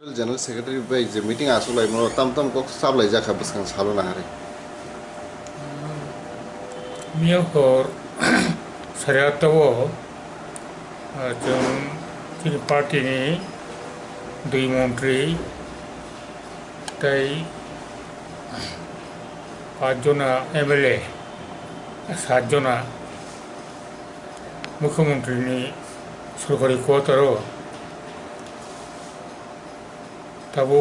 General Secretary by the meeting asulai mo tam kok sablai jaka buskang salo na hari. Miyakor Saryatawo jeng kini parti ni dui menteri tai 5 jona MLA 7 jona মুখ্যমন্ত্রী ni সরকারি কোয়ার্টারও tabo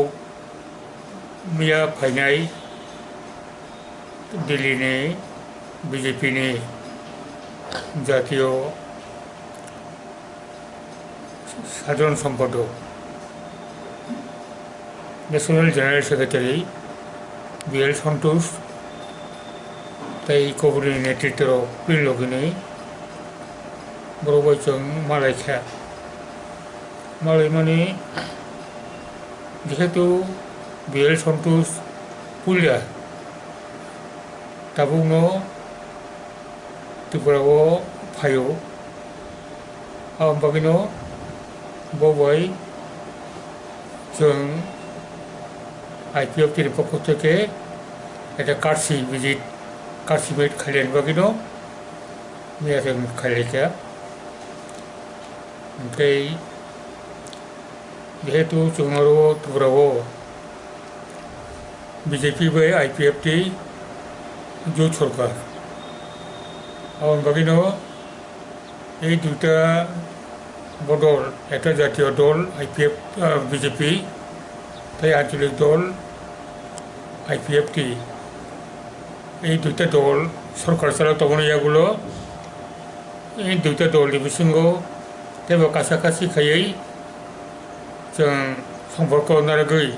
miya phainai Delhi ni BJP ni জাতীয় সাধারণ সম্পাদক national general secretary BL সন্তোষ তাই কবরী নেতৃত্বের পিলগিনি বড়বাইচং মালাইখা মালাই মানে যেহেতু BL সন্তোষ পুলিয়া তাবুনো ত্রিপুরাও ফাইও বাকিनो ববাই जों IPF টির পক্ষ থেকে একটা কার্সি ভিজিট কার্সিমেট খাইলেন বাকিनो মিয়াতে খাইলেকা ओमफ्राय যেহেতু जोंनारो ত্রিপুরাও BJP বাই IPF টি জোট সরকার বাকিনো এই দুটা বদল একটা জাতীয় দল IPF BJP তাই আঞ্চলিক দল IPF টি এই দুটা দল সরকার চালাও তবনিয়াগুলো এই দুটা দলनि बिथिङाव তেও কাছাকাছি খাयै जों সম্পর্ক नारगै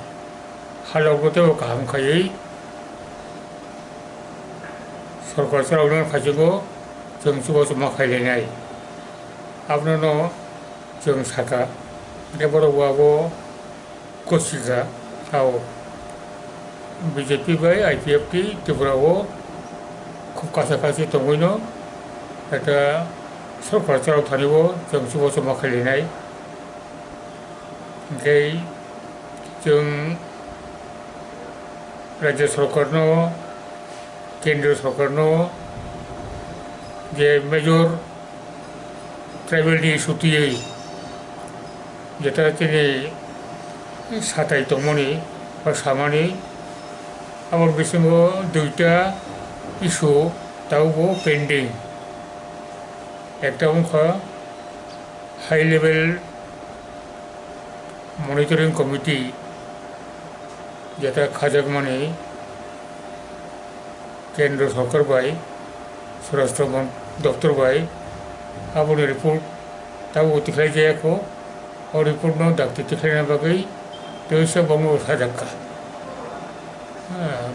हालावबोतेव गाहाम खायै सरकार चालावनो फाइजोखौ जों जमा खायलायनाय आपनानो जों साका देबरवाबो कोसिगा आव BJP बाय IPF टी त्रिपुराओ खूब काछाकाछि दंगैनो एटा सरकार चालाव थानायाव जों जमा खायलायनाय ओमफ्राय जों राज्य सरकारनो केंद्र सरकारनो जे मेजर ट्राइबेल इस्यूटियै जेटा दिनै साथाय दंमोनि बा सामानि आबाद बिथिङाव दुइटा इस्यू दाबो पेन्डिं একটা অংশা হাই লেভেল মনিটরিং কমিটি যেটা খাজাক মানে কেন্দ্র সরকার বাই স্বরাষ্ট্র দপ্তর বাই আবনি রিপোর্ট তাও অতিখাই जायाखौ और रिपोर्ट नो दाक्ति तिखायना बागै देशा बंग साजाका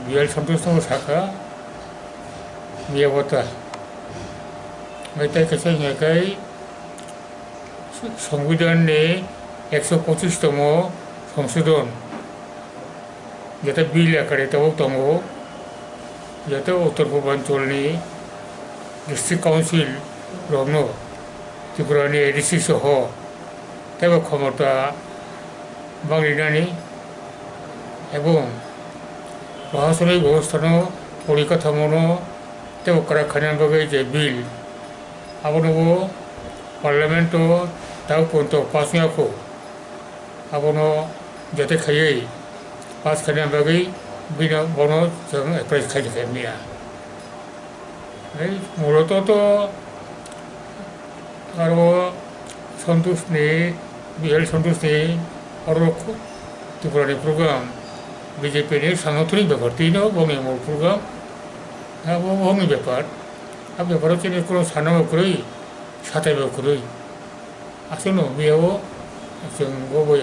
BL सन्तोष नो साका मियावता मेथाय कैसे हेकाय संविधान ने 125 तम संशोधन जेटा बिल आकारे ताव दङ जेटा उत्तर पूर्वांचलनि डिस्ट्रिक्ट काउन्सिल रनो त्रिपुरानि ADC सह तेव क्षमता बांग्लिनानि एवं प्रशासनिक व्यवस्थानो परिकाठामोनो तेव काराखाना बागै जे बिल आबनो पार्लियामेन्टो ताव पर्यन्त पास जायाखौ आबनो जाते खायै पास खाना बागै बिना बनो जों एप्लाइ खायखायनिया मूलतः आरो सन्तोषनि BL सन्तोषनि और त्रिपुरानि प्रग्राम BJP नि सानथौनि बेपार तीनो बंनि मूल प्रग्राम वो बंनि बेपार आ बेपाराव जोंनि कोनो साननांगौख्रुइ साथायबाख्रुइ आसोनो बेयाव जों बबे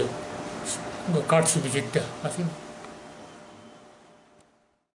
कार्ड बिजित दा आसोनो